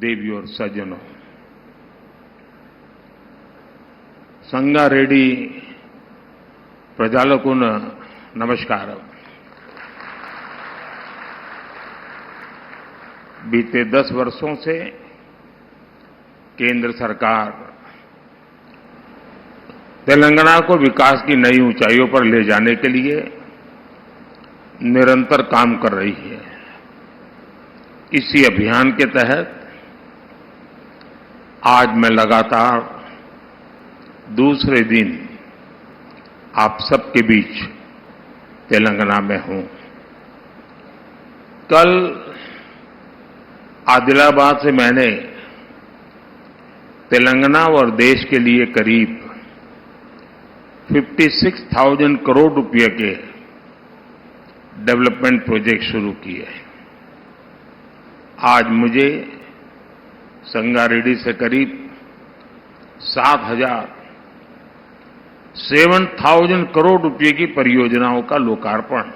देवी और सज्जनों, संगारेड्डी प्रजालकु नमस्कार। बीते 10 वर्षों से केंद्र सरकार तेलंगाना को विकास की नई ऊंचाइयों पर ले जाने के लिए निरंतर काम कर रही है। इसी अभियान के तहत आज मैं लगातार दूसरे दिन आप सबके बीच तेलंगाना में हूं। कल आदिलाबाद से मैंने तेलंगाना और देश के लिए करीब 56,000 करोड़ रुपए के डेवलपमेंट प्रोजेक्ट शुरू किए। आज मुझे संगारेड्डी से करीब 7,000 करोड़ रुपए की परियोजनाओं का लोकार्पण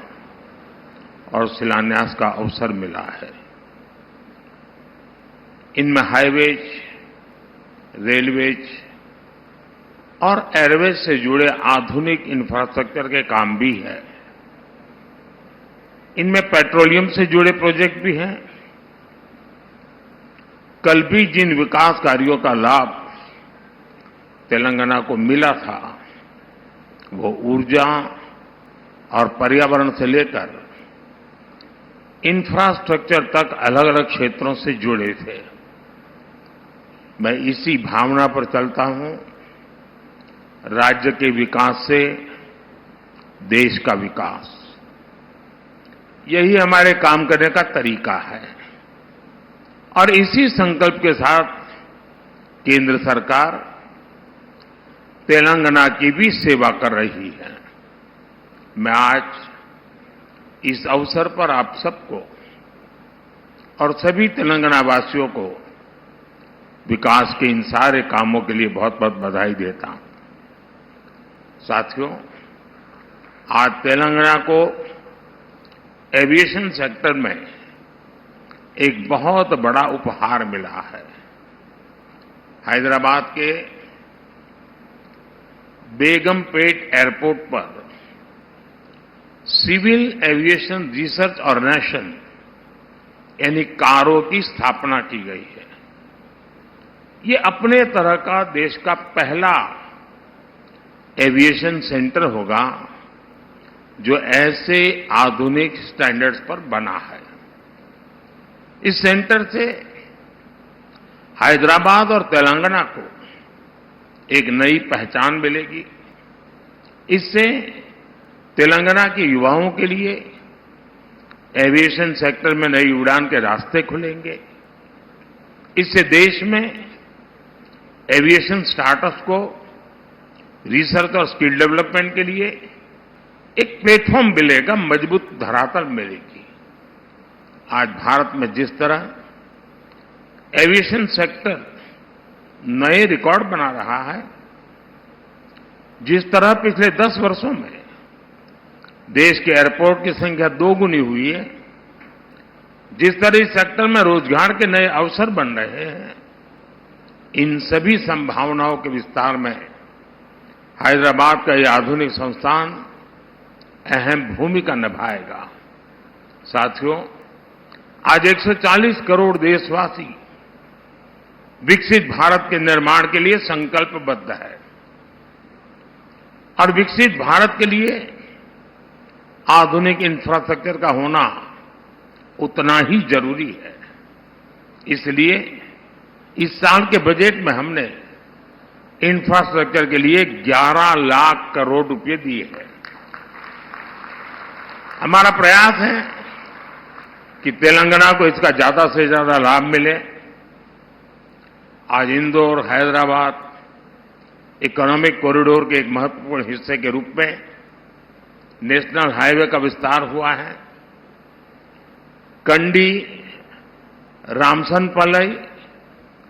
और शिलान्यास का अवसर मिला है। इनमें हाईवेज, रेलवेज और एयरवेज से जुड़े आधुनिक इंफ्रास्ट्रक्चर के काम भी है। इनमें पेट्रोलियम से जुड़े प्रोजेक्ट भी हैं। कल भी जिन विकास कार्यों का लाभ तेलंगाना को मिला था, वो ऊर्जा और पर्यावरण से लेकर इंफ्रास्ट्रक्चर तक अलग अलग क्षेत्रों से जुड़े थे। मैं इसी भावना पर चलता हूं। राज्य के विकास से देश का विकास, यही हमारे काम करने का तरीका है। और इसी संकल्प के साथ केंद्र सरकार तेलंगाना की भी सेवा कर रही है। मैं आज इस अवसर पर आप सबको और सभी तेलंगाना वासियों को विकास के इन सारे कामों के लिए बहुत बहुत बधाई देता हूं। साथियों, आज तेलंगाना को एविएशन सेक्टर में एक बहुत बड़ा उपहार मिला है। हैदराबाद के बेगमपेट एयरपोर्ट पर सिविल एविएशन रिसर्च ऑर्गेनाइजेशन यानी कारो की स्थापना की गई है। ये अपने तरह का देश का पहला एविएशन सेंटर होगा जो ऐसे आधुनिक स्टैंडर्ड्स पर बना है। इस सेंटर से हैदराबाद और तेलंगाना को एक नई पहचान मिलेगी। इससे तेलंगाना के युवाओं के लिए एविएशन सेक्टर में नई उड़ान के रास्ते खुलेंगे। इससे देश में एविएशन स्टार्टअप्स को रिसर्च और स्किल डेवलपमेंट के लिए एक प्लेटफॉर्म मिलेगा, मजबूत धरातल मिलेगी। आज भारत में जिस तरह एविएशन सेक्टर नए रिकॉर्ड बना रहा है, जिस तरह पिछले 10 वर्षों में देश के एयरपोर्ट की संख्या 2 गुनी हुई है, जिस तरह इस सेक्टर में रोजगार के नए अवसर बन रहे हैं, इन सभी संभावनाओं के विस्तार में हैदराबाद का यह आधुनिक संस्थान अहम भूमिका निभाएगा। साथियों, आज 140 करोड़ देशवासी विकसित भारत के निर्माण के लिए संकल्पबद्ध है और विकसित भारत के लिए आधुनिक इंफ्रास्ट्रक्चर का होना उतना ही जरूरी है। इसलिए इस साल के बजट में हमने इंफ्रास्ट्रक्चर के लिए 11 लाख करोड़ रुपए दिए हैं। हमारा प्रयास है कि तेलंगाना को इसका ज्यादा से ज्यादा लाभ मिले। आज इंदौर हैदराबाद इकोनॉमिक कॉरिडोर के एक महत्वपूर्ण हिस्से के रूप में नेशनल हाईवे का विस्तार हुआ है। कंडी रामसनपल्ली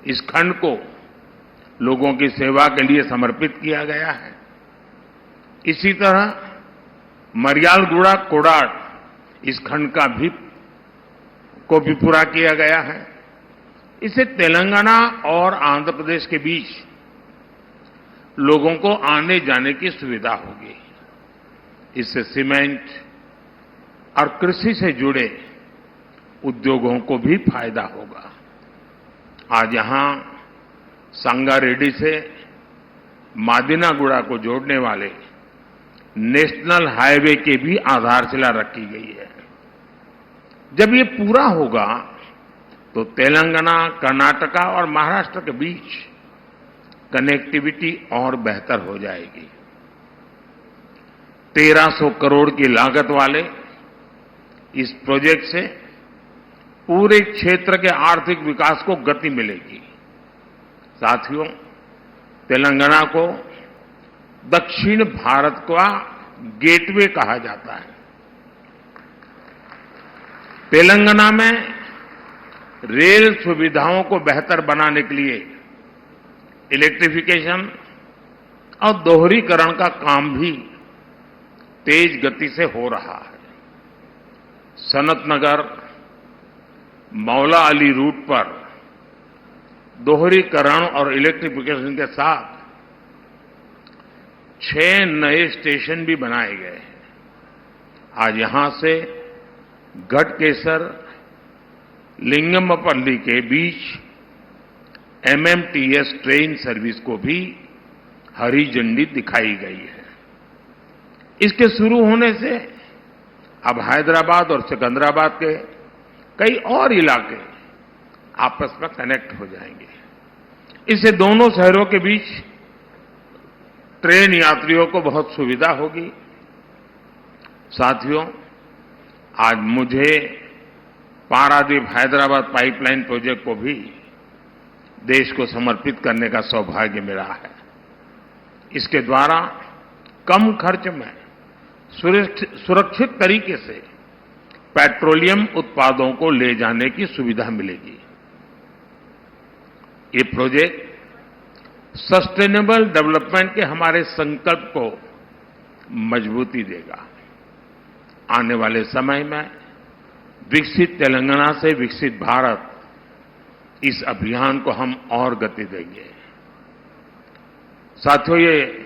इस खंड को लोगों की सेवा के लिए समर्पित किया गया है। इसी तरह मरियालगुड़ा कोडाड इस खंड को भी पूरा किया गया है। इससे तेलंगाना और आंध्र प्रदेश के बीच लोगों को आने जाने की सुविधा होगी। इससे सीमेंट और कृषि से जुड़े उद्योगों को भी फायदा होगा। आज यहां संगारेड्डी से मादिनागुड़ा को जोड़ने वाले नेशनल हाईवे की भी आधारशिला रखी गई है। जब ये पूरा होगा तो तेलंगाना, कर्नाटका और महाराष्ट्र के बीच कनेक्टिविटी और बेहतर हो जाएगी। 1300 करोड़ की लागत वाले इस प्रोजेक्ट से पूरे क्षेत्र के आर्थिक विकास को गति मिलेगी। साथियों, तेलंगाना को दक्षिण भारत का गेटवे कहा जाता है। तेलंगाना में रेल सुविधाओं को बेहतर बनाने के लिए इलेक्ट्रिफिकेशन और दोहरीकरण का काम भी तेज गति से हो रहा है। सनत नगर मौला अली रूट पर दोहरीकरण और इलेक्ट्रिफिकेशन के साथ 6 नए स्टेशन भी बनाए गए हैं। आज यहां से गढ़केसर लिंगमपल्ली के बीच एमएमटीएस ट्रेन सर्विस को भी हरी झंडी दिखाई गई है। इसके शुरू होने से अब हैदराबाद और सिकंदराबाद के कई और इलाके आपस में कनेक्ट हो जाएंगे। इससे दोनों शहरों के बीच ट्रेन यात्रियों को बहुत सुविधा होगी। साथियों, आज मुझे पारादीप हैदराबाद पाइपलाइन प्रोजेक्ट को भी देश को समर्पित करने का सौभाग्य मिला है। इसके द्वारा कम खर्च में सुरक्षित तरीके से पेट्रोलियम उत्पादों को ले जाने की सुविधा मिलेगी। ये प्रोजेक्ट सस्टेनेबल डेवलपमेंट के हमारे संकल्प को मजबूती देगा। आने वाले समय में विकसित तेलंगाना से विकसित भारत, इस अभियान को हम और गति देंगे। साथियों, ये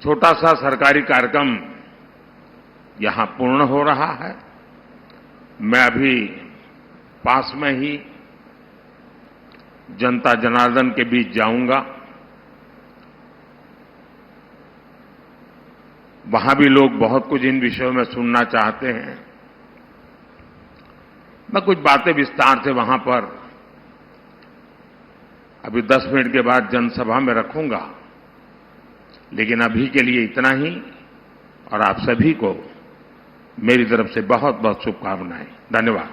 छोटा सा सरकारी कार्यक्रम यहां पूर्ण हो रहा है। मैं अभी पास में ही जनता जनार्दन के बीच जाऊंगा। वहां भी लोग बहुत कुछ इन विषयों में सुनना चाहते हैं। मैं कुछ बातें विस्तार से वहां पर अभी 10 मिनट के बाद जनसभा में रखूंगा, लेकिन अभी के लिए इतना ही। और आप सभी को मेरी तरफ से बहुत बहुत शुभकामनाएं। धन्यवाद।